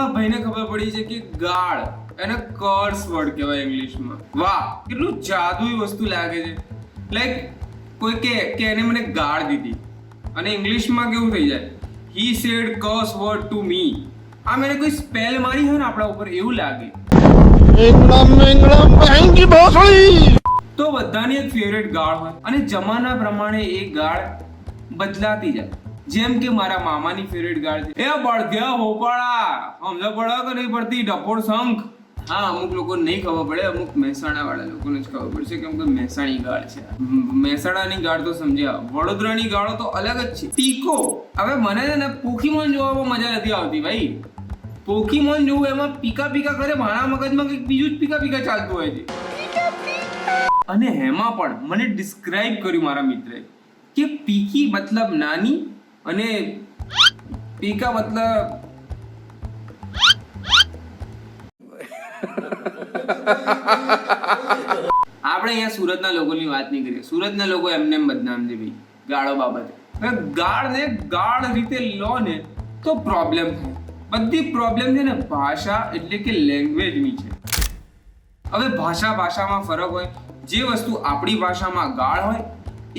હમણાં ભાઈને ખબર પડી છે કે ગાળ એને કર્સ વર્ડ કહેવાય ઇંગ્લિશમાં. વાહ, કેટલું જાદુઈ વસ્તુ લાગે છે. લાઈક કોઈ કે એને મને ગાળ દીધી અને ઇંગ્લિશમાં કેવું થઈ જાય, he said curse word to me. આ મેં કોઈ સ્પેલ મારી હોય ને આપણા ઉપર એવું લાગે. તો બધાની એક ફેવરેટ ગાળ હોય અને જમાના પ્રમાણે એ ગાળ બદલાતી જાય. જેમ કે મારા મામાની ફેવરેટ ગાળ છે, એ બળધ્યા હોપાળા. સમજ પડે કે નહીં પડતી? ડફોડ શંખ. હા, અમુક લોકો નહીં ખબર પડે, અમુક મહેસાણા વાળા લોકોને જ ખબર પડશે કેમ કે મહેસાણી ગાળ છે. મહેસાણાની ગાળ તો સમજ્યા, વડોદરાની ગાળો તો અલગ જ છે. ટીકો. હવે મને છે ને પોકીમોન જોવામાં મજા નથી આવતી ભાઈ. પોકીમોન જોવું એમાં પીકા પીકા કરે, મારા મગજમાં કંઈક બીજું જ પીકા પીકા ચાલતું હોય છે. અને એમાં પણ મને ડિસ્ક્રાઇબ કર્યું મારા મિત્રે કે પીકી મતલબ નાની અને પીકા મતલબ આપણે અહીંયા સુરતના લોકોની વાત નહીં કરીએ. સુરતના લોકો એમને એમ બદનામ છે ભાઈ ગાળો બાબતે. ગાળને ગાળ રીતે લો ને તો પ્રોબ્લેમ થાય. બધી પ્રોબ્લેમ છે ને ભાષા એટલે કે લેંગ્વેજની છે. હવે ભાષામાં ફરક હોય. જે વસ્તુ આપણી ભાષામાં ગાળ હોય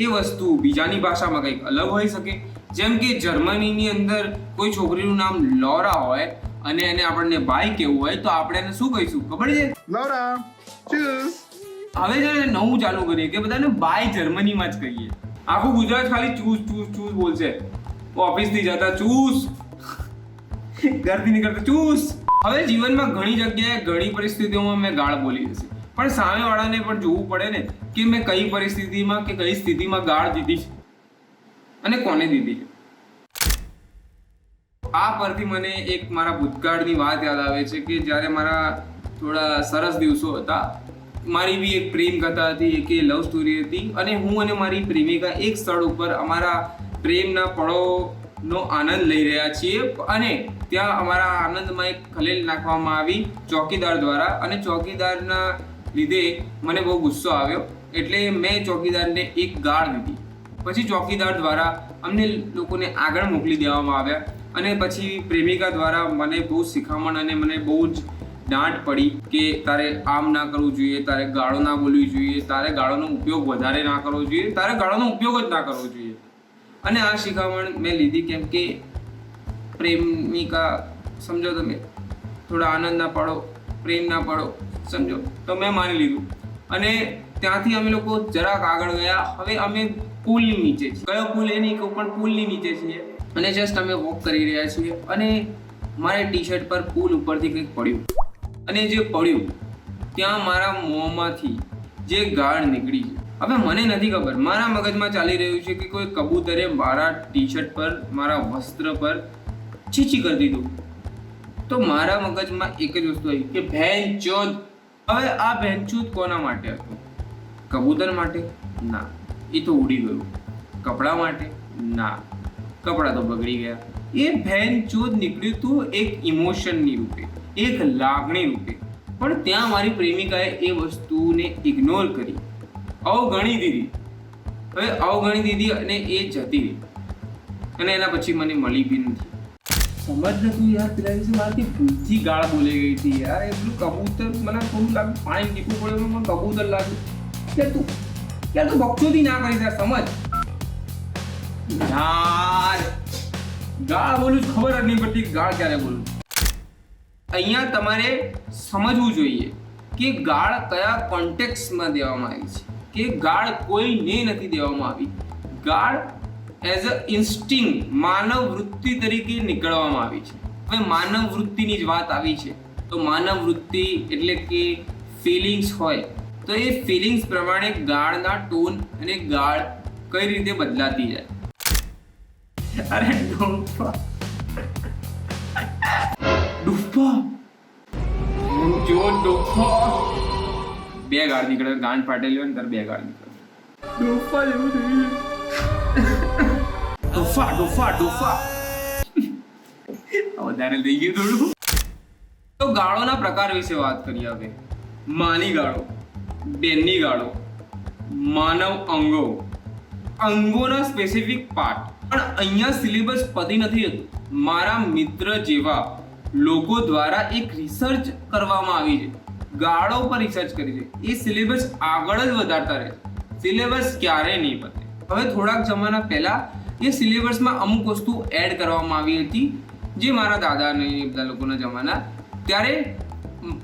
એ વસ્તુ બીજાની ભાષામાં કંઈક અલગ હોઈ શકે. જેમ કે જર્મનીની અંદર કોઈ છોકરીનું નામ લોરા હોય અને એને આપણને બાય કેવું હોય તો આપણે એને શું કહીશું ખબર છે? લોરા. ચૂસ. હવે છે ને નવું ચાલુ કરીએ કે બધાને બાય જર્મનીમાં જ કહીએ. આખું ગુજરાત ખાલી ચૂસ ચૂસ ચૂસ બોલશે. ઓફિસથી જતા ચૂસ, ઘરથી નીકળતા ચૂસ. હવે જીવનમાં ઘણી જગ્યાએ ઘણી પરિસ્થિતિઓમાં મેં ગાળ બોલી હશે, પણ સામેવાળાને પણ જોવું પડે ને કે મેં કઈ પરિસ્થિતિમાં કે કઈ સ્થિતિમાં ગાળ દીધી છે અને કોને દીધી છે. આ પરથી મને એક મારા ભૂતકાળની વાત યાદ આવે છે કે જ્યારે મારા થોડા સરસ દિવસો હતા, મારી બી એક પ્રેમ કથા હતી, એક લવ સ્ટોરી હતી અને હું અને મારી પ્રેમિકા એક સ્થળ ઉપર અમારા પ્રેમના પળોનો આનંદ લઈ રહ્યા છીએ અને ત્યાં અમારા આનંદમાં એક ખલેલ નાખવામાં આવી ચોકીદાર દ્વારા અને ચોકીદારના લીધે મને બહુ ગુસ્સો આવ્યો એટલે મેં ચોકીદારને એક ગાળ દીધી. પછી ચોકીદાર દ્વારા અમને લોકોને આગળ મોકલી દેવામાં આવ્યા અને પછી પ્રેમિકા દ્વારા મને બહુ શિખામણ અને મને બહુ જ દાંટ પડી કે તારે આમ ના કરવું જોઈએ, તારે ગાળો ના બોલવી જોઈએ, તારે ગાળોનો ઉપયોગ વધારે ના કરવો જોઈએ, તારે ગાળોનો ઉપયોગ જ ના કરવો જોઈએ. અને આ શિખામણ મેં લીધી કેમ કે પ્રેમિકા સમજો તમે, થોડા આનંદ ના પાડો, પ્રેમ ના પાડો, સમજો તો મેં માની લીધું. અને ત્યાંથી અમે લોકો જરાક આગળ ગયા. હવે અમે પુલની નીચે છીએ. કયો પુલ એ નહીં કહું, પણ પુલની નીચે છીએ અને જસ્ટ અમે વોક કરી રહ્યા છીએ અને મારા ટી શર્ટ પર પુલ ઉપરથી કંઈક પડ્યું અને જે પડ્યું ત્યાં મારા મોંમાંથી જે ગાળ નીકળી છે. હવે મને નથી ખબર, મારા મગજમાં ચાલી રહ્યું છે કે કોઈ કબૂતરે મારા ટી શર્ટ પર, મારા વસ્ત્ર પર છીછી કરી દીધું. તો મારા મગજમાં એક જ વસ્તુ આવી કે ભેંચોદ. હવે આ ભેંચોદ કોના માટે હતું? કબૂતર માટે? ના, એ તો ઉડી ગયું. કપડા માટે? ના, કપડા તો બગડી ગયા. એ ભેંચોદ નીકળ્યું હતું એક ઇમોશનની રૂપે, એક લાગણી રૂપે. પણ ત્યાં મારી પ્રેમિકાએ એ વસ્તુને ઇગ્નોર કરી, અવગણી દીધી. હવે અવગણી દીધી અને એ જતી રહી અને એના પછી મને મળી બી નથી. સમજ નથી યાર, પેલા દિવસે મારાથી ભૂલથી ગાળ બોલી ગઈ હતી યાર. એટલું કબૂતર મને થોડું લાગ્યું, પાણી ટીપું પડ્યું, મને કબૂતર લાગ્યું. તું બકચોદી ના કરી યાર, સમજ યાર. ગાળ બોલું ખબર જ નહીં પડતી ગાળ ક્યારે બોલું. અહીંયા તમારે સમજવું જોઈએ કે ગાળ કયા કોન્ટેક્સ્ટમાં દેવામાં આવી છે, કે ગાળ કોઈને નથી દેવામાં આવી. ગાળ એઝ અ ઇન્સ્ટિંગ, માનવ વૃત્તિ તરીકે નીકળવામાં આવી છે. હવે માનવ વૃત્તિની જ વાત આવી છે તો માનવ વૃત્તિ એટલે કે ફિલિંગ્સ હોય તો એ ફિલિંગ્સ પ્રમાણે ગાળના ટોન અને ગાળ કઈ રીતે બદલાતી જાય. અરે ડૂફા જો ડૂફા બે ગાળ નીકળે, ગાંઠ ફાટેલી હોય ને ત્યારે બે ગાળ નીકળે. ડૂફા જેવું થયું. ડોફા વધારે થઈ ગયું થોડું. તો ગાળોના પ્રકાર વિશે વાત કરીએ હવે. માની ગાળો, બેનની ગાળો, માનવ અંગો, અંગોના સ્પેસિફિક પાર્ટ. પણ અહીંયા સિલેબસ પતી નથી હતું. મારા મિત્ર જેવા લોકો દ્વારા એક રિસર્ચ કરવામાં આવી છે, ગાળો પર રિસર્ચ કરી છે. એ સિલેબસ આગળ જ વધારતા રહે છે. સિલેબસ ક્યારે નહીં પતે. હવે થોડાક જમાના પહેલા એ સિલેબસમાં અમુક વસ્તુ એડ કરવામાં આવી હતી, જે મારા દાદા ને બધા લોકોના જમાના ત્યારે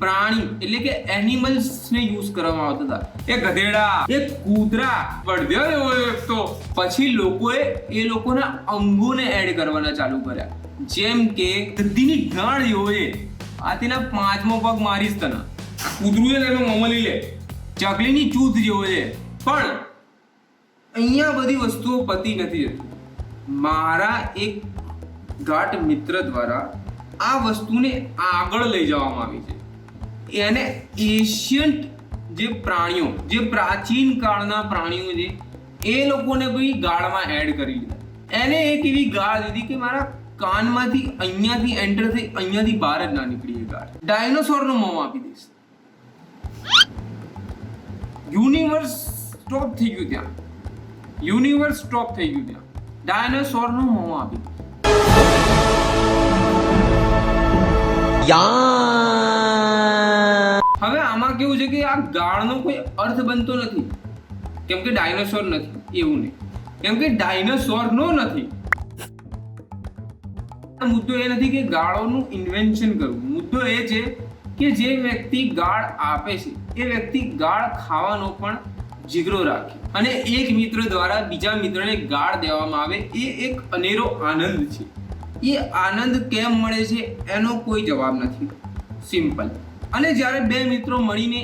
પ્રાણી એટલે કે એનિમલ્સને યુઝ કરવામાં આવતા હતા. એ ગધેડા, એ કૂતરા, પડ્યો તો પછી લોકોએ એ લોકોના અંગોને એડ કરવાના ચાલુ કર્યા. જેમ કે ગધીની ગાળ હોય, આ તેના 5મો પગ મારીશ તને, કૂતરું એનો મમલી લે, ચકલીની ચૂથ જેવો છે. પણ અહીંયા બધી વસ્તુઓ પતી નથી જતી. મારા એક ગાઢ મિત્ર દ્વારા આ વસ્તુને આગળ લઈ જવામાં આવી છે. એને એશિયન્ટ જે પ્રાણીઓ, જે પ્રાચીન કાળના પ્રાણીઓ છે, એ લોકોને ભાઈ ગાળમાં એડ કરી લીધા. એને એક એવી ગાળ દીધી કે મારા કાનમાંથી અહીંયાથી એન્ટર થઈ અહીંયાથી બહાર જ ના નીકળી. એ ગાળ ડાયનોસોરનો મોં આપી દઈશ. યુનિવર્સ સ્ટોપ થઈ ગયું ત્યાં. યુનિવર્સ સ્ટોપ થઈ ગયું ત્યાં. ડાયનોસોરનો મોં આપી. હવે આમાં કેવું છે કે આ ગાળનો કોઈ અર્થ બનતો નથી, કેમ કે ડાયનોસોર નથી. એવું નહીં, કેમ કે ડાયનોસોરનો નથી. મુદ્દો એ નથી કે ગાળોનું ઇન્વેન્શન કરવું. મુદ્દો એ છે કે જે વ્યક્તિ ગાળ આપે છે એ વ્યક્તિ ગાળ ખાવાનો પણ જીગરો રાખે, અને એક મિત્ર દ્વારા બીજા મિત્રને ગાળ દેવામાં આવે, એ એક અનેરો આનંદ છે. એ આનંદ કેમ મળે છે એનો કોઈ જવાબ નથી. સિમ્પલ. અને જ્યારે બે મિત્રો મળીને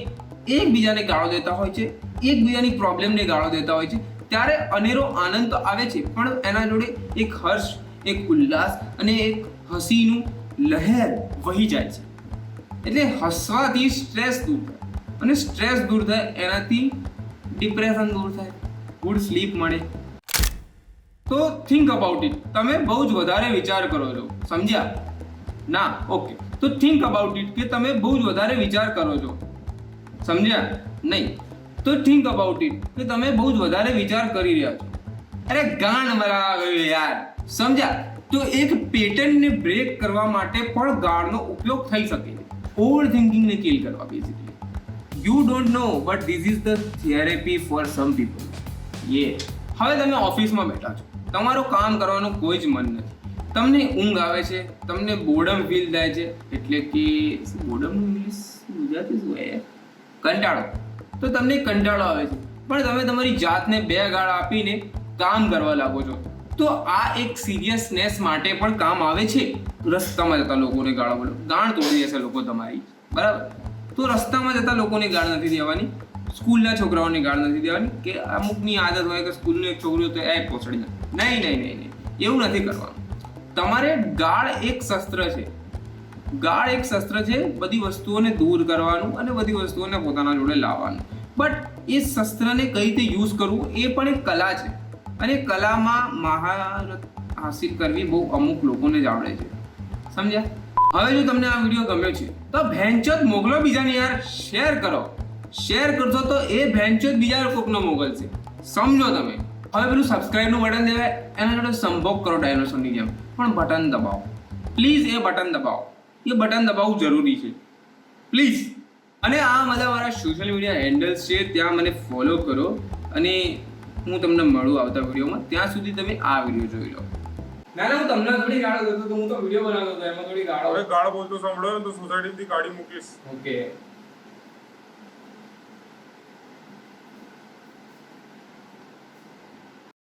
એકબીજાને ગાળો દેતા હોય છે, એકબીજાની પ્રોબ્લેમને ગાળો દેતા હોય છે, ત્યારે અનેરો આનંદ તો આવે છે, પણ એના જોડે એક હર્ષ, એક ઉલ્લાસ અને એક હસીનું લહેર વહી જાય છે. એટલે હસવાથી સ્ટ્રેસ દૂર થાય, અને સ્ટ્રેસ દૂર થાય એનાથી ડિપ્રેશન દૂર થાય, ગુડ સ્લીપ મળે. તો થિંક અબાઉટ ઇટ. તમે બહુ જ વધારે વિચાર કરો છો, સમજ્યા? ના, ઓકે. તો થિંક અબાઉટ ઇટ કે તમે બહુ જ વધારે વિચાર કરો છો, સમજ્યા? નહીં. તો થિંક અબાઉટ ઇટ કે તમે બહુ જ વધારે વિચાર કરી રહ્યા છો. અરે ગાંડ મરાવે યાર, સમજ્યા? તો એક પેટર્નને બ્રેક કરવા માટે પણ ગાળનો ઉપયોગ થઈ શકે છે. ઓવર થિંકિંગને કિલ કરવા basically. You don't know but this is the therapy for some people. યે. હવે તમે ઓફિસમાં બેઠા છો, તમારું કામ કરવાનું કોઈ જ મન નથી, તમને ઊંઘ આવે છે, તમને બોર્ડમ ફીલ થાય છે, એટલે કે બોર્ડમનું ઇંગ્લિશ ગુજરાતી શું હોય? કંટાળો. તો તમને કંટાળો આવે છે, પણ તમે તમારી જાતને બે ગાળ આપીને કામ કરવા લાગો છો. તો આ એક સિરિયસનેસ માટે પણ કામ આવે છે. રસ્તામાં જતા લોકોને ગાળો બોલો, ગાળ તોડી દેશે લોકો તમારી, બરાબર? તો રસ્તામાં જતા લોકોને ગાળ નથી દેવાની, સ્કૂલના છોકરાઓને ગાળ નથી દેવાની, કે અમુકની આદત હોય કે સ્કૂલનું એક છોકરું તો એ પોસડી જાય. નહીં, એવું નથી કરવાનું. તમારે ગાળ એક શસ્ત્ર છે. ગાળ એક શસ્ત્ર છે, બધી વસ્તુઓને દૂર કરવાનું અને બધી વસ્તુઓને પોતાના જોડે લાવવાનું. બટ એ શસ્ત્રને કઈ રીતે યુઝ કરવું એ પણ એક કલા છે, અને કલામાં મહારત હાસિલ કરવી બહુ અમુક લોકોને જ આવડે છે, સમજ્યા? હવે જો તમને આ વિડીયો ગમ્યો છે તો ભેંચોદ મોકલો બીજાને યાર, શેર કરો. શેર કરશો તો એ ભેંચોદ બીજા કોકનો મોકલશે, સમજો તમે. હવે પેલું સબસ્ક્રાઇબનું બટન દેવાય, એના જોડે સંભોગ કરો ડાયનોસોરની જેમ, પણ બટન દબાવો પ્લીઝ. એ બટન દબાવો, એ બટન દબાવવું જરૂરી છે પ્લીઝ. અને આ બધા મારા સોશિયલ મીડિયા હેન્ડલ્સ છે, ત્યાં મને ફોલો કરો, અને હું તમને મળું આવતા વિડીયોમાં. ત્યાં સુધી તમે આ વિડીયો જોઈ લો. ના હું તમને થોડી ગાળો દેતો તો, હું તો વિડીયો બનાવતો હતો, એમાં થોડી ગાળો. હવે ગાળો બોલતો સાંભળો તો સોસાયટીથી ગાડી મૂકીશ. ઓકે.